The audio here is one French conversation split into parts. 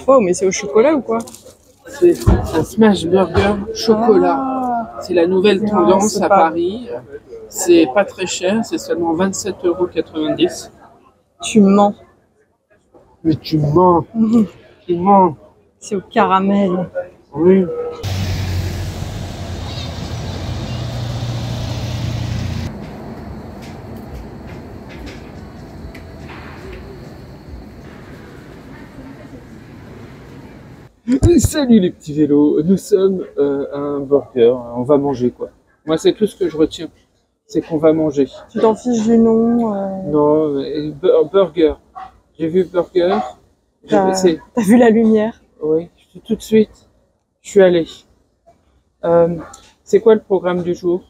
Oh, mais c'est au chocolat ou quoi? C'est un smash burger chocolat. Ah, C'est la nouvelle non, tendance c'est à pas- Paris. C'est pas très cher, c'est seulement 27,90 €. Tu mens. Mais tu mens, tu mens. C'est au caramel. Oui. Salut les petits vélos, nous sommes à un burger, on va manger quoi. Moi c'est tout ce que je retiens, c'est qu'on va manger. Tu t'en fiches du nom. Non, burger. J'ai vu burger, T'as vu la lumière? oui, tout de suite, je suis allé. C'est quoi le programme du jour?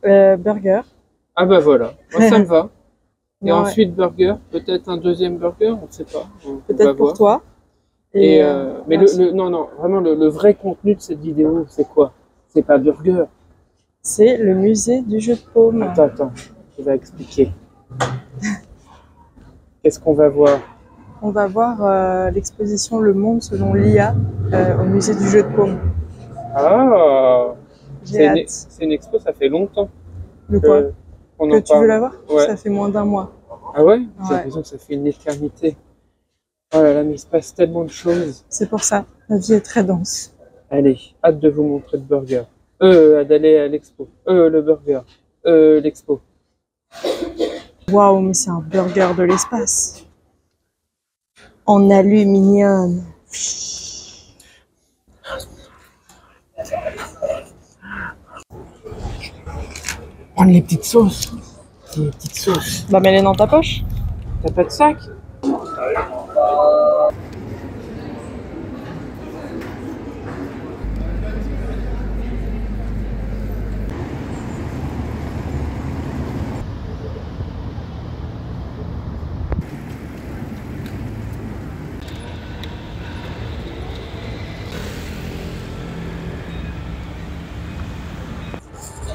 Burger. Ah bah voilà, moi ça me va. Et Non, ouais. ensuite burger, peut-être un deuxième burger, on ne sait pas. On va Peut-être pour voir. toi. Et mais merci. non, vraiment le vrai contenu de cette vidéo, c'est quoi? C'est pas burger. C'est le musée du jeu de paume. Attends, je vais expliquer. Qu'est-ce qu'on va voir? On va voir l'exposition Le Monde selon l'IA au musée du jeu de paume. Ah, J'ai hâte. c'est une expo, ça fait longtemps De quoi? qu'on Que en tu veux parle. la voir? Ouais. Ça fait moins d'un mois. Ah ouais? J'ai Ouais. l'impression que ça fait une éternité. Oh là là, mais il se passe tellement de choses. C'est pour ça. La vie est très dense. Allez, hâte de vous montrer le burger. D'aller à l'expo. Le burger. L'expo. Waouh, mais c'est un burger de l'espace. En aluminium. Prendre les petites sauces. Les petites sauces. Bah, mets-les dans ta poche. T'as pas de sac?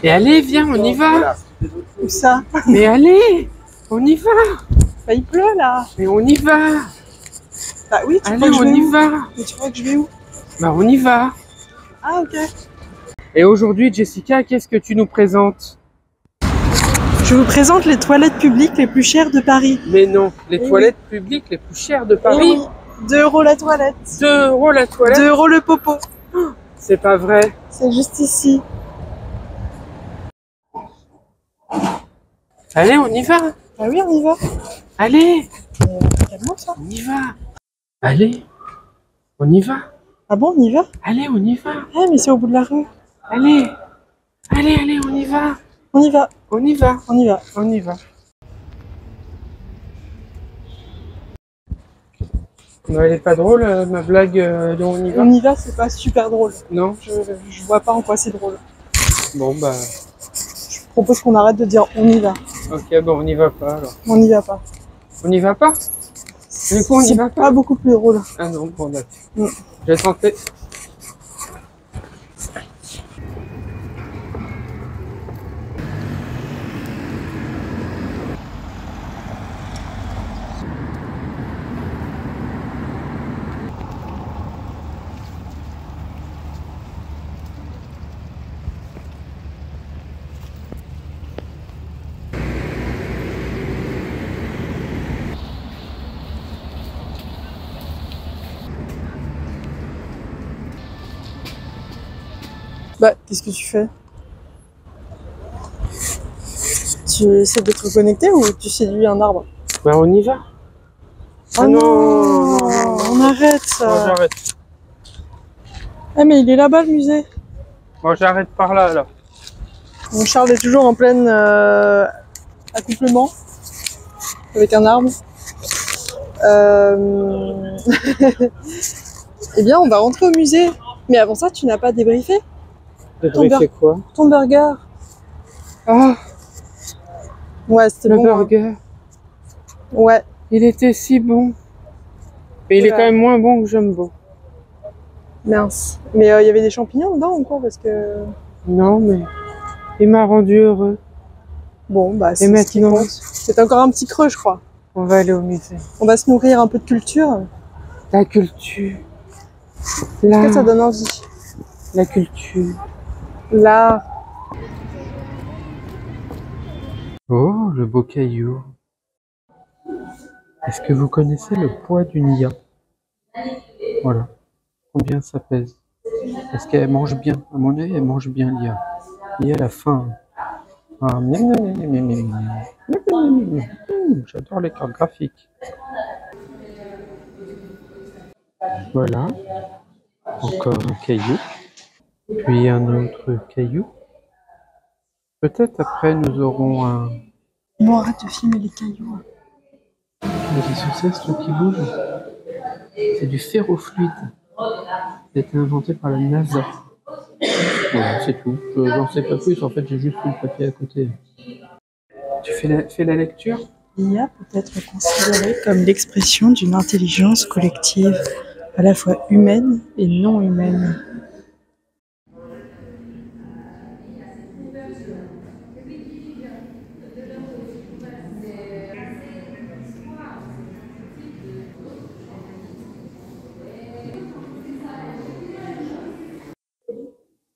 Et allez, viens, on y va. Où ça? Mais allez, on y va. Bah, il pleut là. Mais on y va. Bah oui, tu Allez, crois que je on vais y où? va. Mais tu crois que je vais où? Bah, on y va. Ah, ok. Et aujourd'hui, Jessica, qu'est-ce que tu nous présentes? Je vous présente les toilettes publiques les plus chères de Paris. Mais non, les Eh toilettes publiques les plus chères de Eh Paris. oui. 2 € la toilette. 2 € la toilette. 2 € le popo. C'est pas vrai. C'est juste ici. Allez, on y va. Ah oui, on y va. Allez, Calme-moi ça. on y va. Allez, on y va. Ah bon, on y va? Allez, on y va. Ah, mais c'est au bout de la rue. Allez, allez, on y va. On y va. On y va. On y va. On y va. Non, elle est pas drôle, ma blague de on y va? On y va, c'est pas super drôle. Non? Je vois pas en quoi c'est drôle. Bon, bah, Je propose qu'on arrête de dire on y va. ok, bon, on n'y va pas alors. On n'y va pas. On n'y va pas? Du coup, on n'y C'est va pas? pas beaucoup plus drôle. Ah non, bon, d'accord. Mm. Je vais tenter. Bah, qu'est-ce que tu fais? Tu essaies de te reconnecter ou tu séduis un arbre? Bah, on y va. Oh non, on arrête Bon, ça. j'arrête. Ah mais il est là-bas le musée. Bon, j'arrête par là alors. Mon Charles est toujours en plein accouplement avec un arbre. Eh bien, on va rentrer au musée. Mais avant ça, tu n'as pas débriefé Débriefer quoi? ton burger? Ah, Ouais, c'était le bon. Hein. burger. Ouais. Il était si bon. Mais il est Oula. quand même moins bon que Jumbo. Mince. Mais il y avait des champignons dedans ou quoi? Parce que... Non, mais il m'a rendu heureux. Bon, bah Et c'est ce qui maintenant, compte. C'est encore un petit creux, je crois. on va aller au musée. On va se nourrir un peu de culture. La culture. Est-ce que ça donne envie? La culture. L'art. Oh, le beau caillou. Est-ce que vous connaissez le poids d'une IA? Voilà. Combien ça pèse? Est-ce qu'elle mange bien? À mon avis, elle mange bien l'IA. L'IA, elle a faim. Ah, miam, miam, miam, miam, miam, miam. J'adore les cartes graphiques. Voilà. Encore un caillou. Puis un autre caillou. Peut-être après nous aurons un... Bon, arrête de filmer les cailloux. Mais c'est sans cesse ce qui bouge. C'est du ferrofluide. C'était inventé par la NASA. Voilà, c'est tout. Je n'en sais pas plus. En fait, j'ai juste eu le papier à côté. Tu fais la lecture? L'IA peut être considérée comme l'expression d'une intelligence collective, à la fois humaine et non humaine.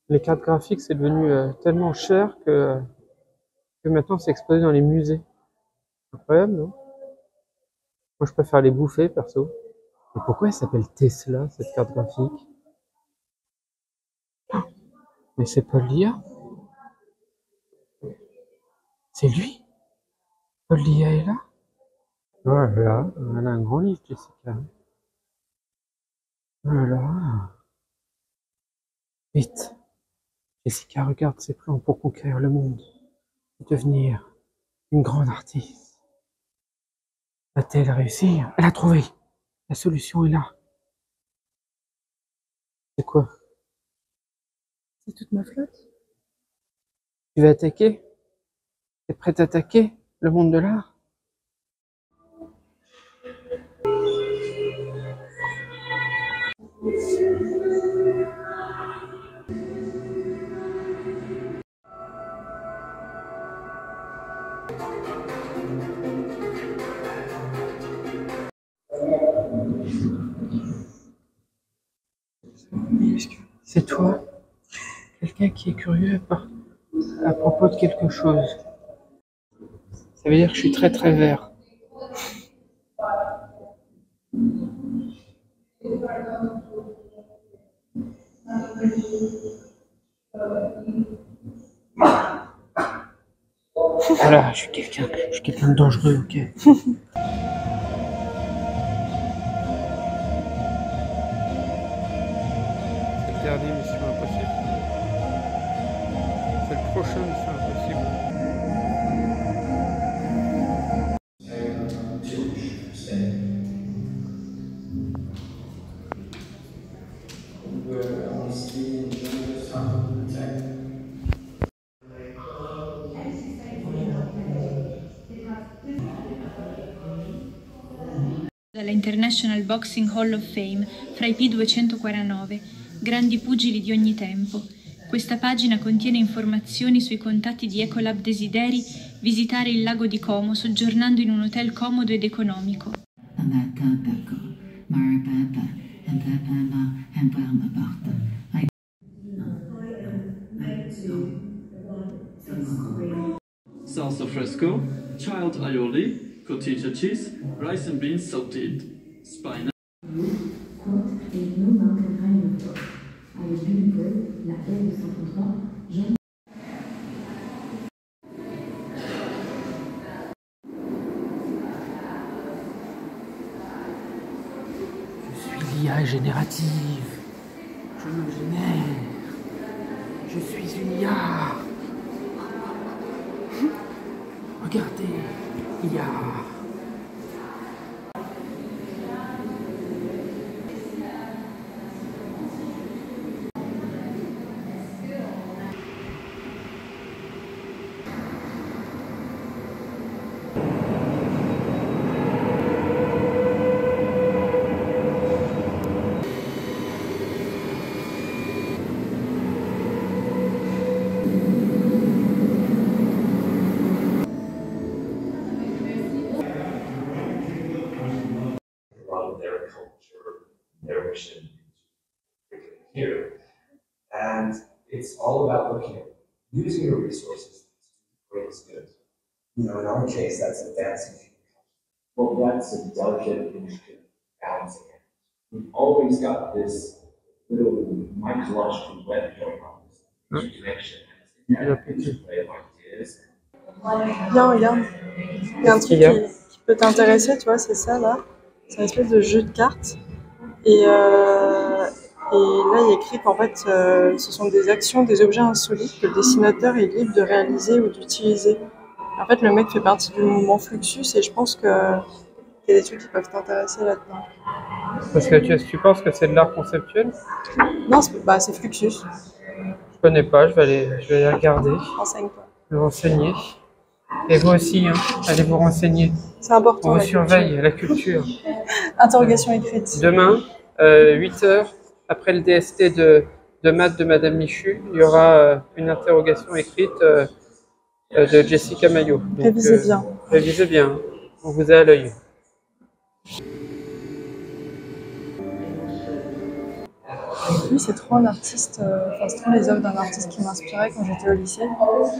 Les cartes graphiques, c'est devenu tellement cher que maintenant c'est exposé dans les musées. Incroyable, non? Moi, je préfère les bouffer, perso. Et pourquoi elle s'appelle Tesla, cette carte graphique? Mais c'est Paul Lia? C'est lui? Paul Lia est là? Voilà, elle a un grand livre, Jessica. Voilà. Vite. Jessica regarde ses plans pour conquérir le monde et devenir une grande artiste. Va-t-elle réussir? Elle a trouvé. La solution est là. C'est quoi? C'est toute ma flotte. Tu vas attaquer? T'es prête à attaquer le monde de l'art? C'est toi? Quelqu'un qui est curieux à propos de quelque chose. Ça veut dire que je suis très très vert. Voilà, je suis quelqu'un de dangereux, ok. C'est le dernier Mission Impossible. C'est le prochain Mission Impossible. Dalla International Boxing Hall of Fame, fra i P249, grandi pugili di ogni tempo. Questa pagina contiene informazioni sui contatti di Ecolab Desideri, visitare il lago di Como soggiornando in un hotel comodo ed economico. Salsa fresco, child aioli, cottage cheese, rice and beans sauteed, spinach. Compte et nos mains graines de porc. Avec Beautiful, la baie de Saint-Antoine, Jean. Je suis l'IA générative. Je me génère. Je suis une IA. Regardez, IA. Their culture their mission here. And it's all about looking at using your resources to the greatest good. You know, in our case, that's advancing human culture. Well, that's a delicate, intricate balancing act. We've always got this little mycological web going on, this connection, and interplay of ideas. Bien, regarde. Il y a un truc qui peut t'intéresser, tu vois, c'est ça là. C'est une espèce de jeu de cartes. Et là, il est écrit qu'en fait, ce sont des actions, des objets insolites que le dessinateur est libre de réaliser ou d'utiliser. En fait, le mec fait partie du mouvement Fluxus et je pense qu'il y a des trucs qui peuvent t'intéresser là-dedans. Parce que tu penses que c'est de l'art conceptuel? Non, c'est Fluxus. Je connais pas, je vais aller regarder. Renseigne-toi. Me renseigner. Et vous aussi, hein, allez vous renseigner. C'est important. On vous surveille, la culture. Interrogation écrite. Demain, 8h, après le DST de maths de Madame Michu, il y aura une interrogation écrite de Jessica Maillot. Donc, révisez bien. Révisez bien, hein. On vous a à l'œil. Lui, c'est trop un artiste, c'est trop les œuvres d'un artiste qui m'inspirait quand j'étais au lycée.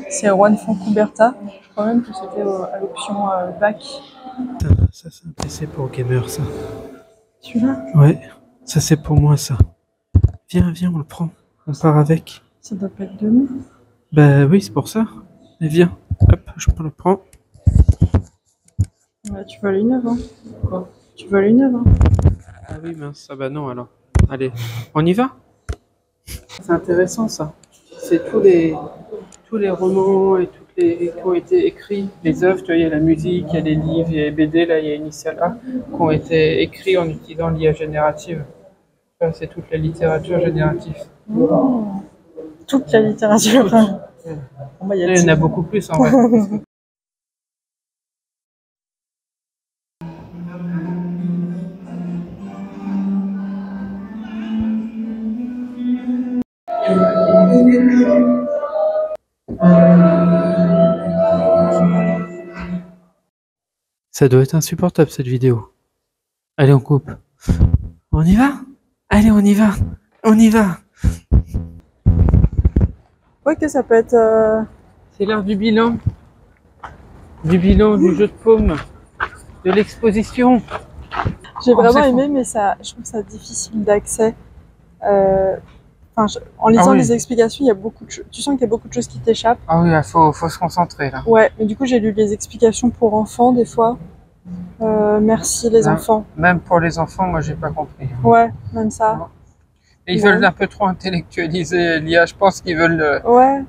C'est Juan Fontcuberta. Je crois même que c'était à l'option bac. Ça c'est un PC pour gamer, ça. Celui-là? Ouais, ça c'est pour moi, ça. Viens, on le prend. On part avec. Ça doit pas être 2000. Bah oui, c'est pour ça. Mais viens, hop, je le prends. Ouais, tu voles une œuvre, hein. Quoi? Tu voles une œuvre, hein. Ah oui, mince, ah bah non alors. Allez, on y va? C'est intéressant ça. C'est tous les romans et qui ont été écrits, les œuvres, tu vois, il y a la musique, il y a les livres, il y a les BD, là il y a Initial A, qui ont été écrits en utilisant l'IA générative. C'est toute la littérature générative. Oh. Toute la littérature. Bon, bah, il y en a beaucoup plus en vrai. Ça doit être insupportable cette vidéo. Allez, on coupe. On y va? Allez, on y va. On y va. Ouais, que ça peut être... C'est l'heure du bilan. Du bilan du jeu de paume. De l'exposition. J'ai vraiment aimé, mais je trouve ça difficile d'accès. En lisant les explications, il y a beaucoup de choses. Tu sens qu'il y a beaucoup de choses qui t'échappent. Ah oui, faut se concentrer là. Ouais, mais du coup, j'ai lu les explications pour enfants des fois. Merci les enfants. Même pour les enfants, moi j'ai pas compris. Ouais, même ça. Et ils veulent un peu trop intellectualiser l'IA. Je pense qu'ils veulent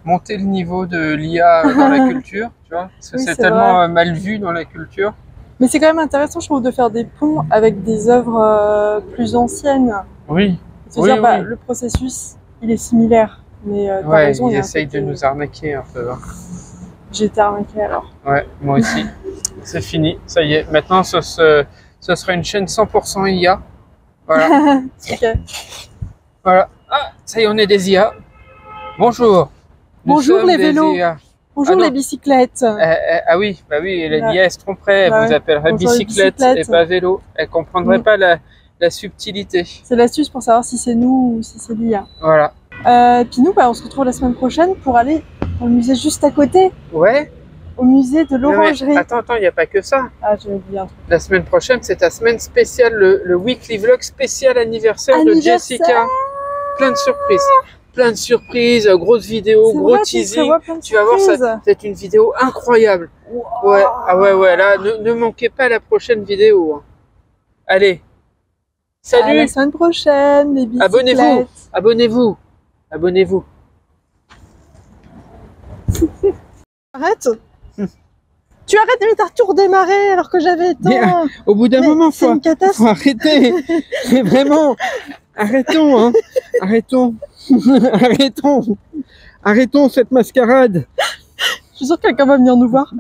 monter le niveau de l'IA dans la culture, tu vois, parce que c'est tellement mal vu dans la culture. Mais c'est quand même intéressant, je trouve, de faire des ponts avec des œuvres plus anciennes. Oui. Le processus, il est similaire. Mais t'as raison, ils essayent de nous arnaquer un peu. Hein. J'ai été arnaqué alors. Ouais, moi aussi. C'est fini, ça y est. Maintenant, ce sera une chaîne 100% IA. Voilà. Ok. Voilà. Ah, ça y est, on est des IA. Bonjour. Bonjour les vélos. Bonjour les bicyclettes. Ah oui, bah oui, la l'IA se tromperait. Elle vous appellerait bicyclette et pas vélo. Elle comprendrait pas la subtilité. C'est l'astuce pour savoir si c'est nous ou si c'est l'IA. Voilà. Puis nous, on se retrouve la semaine prochaine pour aller au musée juste à côté. Ouais. Au musée de l'Orangerie. Attends, il n'y a pas que ça. Ah, j'ai oublié un truc. La semaine prochaine, c'est ta semaine spéciale, le weekly vlog spécial anniversaire de Jessica. Plein de surprises. Plein de surprises, grosses vidéos, gros teasing. Tu vas voir, c'est une vidéo incroyable. Wow. Ouais, ah ouais, là, ne manquez pas la prochaine vidéo. Hein. Allez. Salut. À la semaine prochaine, les bicyclettes. Abonnez-vous. Arrête. Tu arrêtes, mais t'as tout redémarré alors que j'avais temps. Mais, au bout d'un moment, faut arrêter. Mais vraiment, arrêtons, hein. Arrêtons cette mascarade. Je suis sûre que quelqu'un va venir nous voir.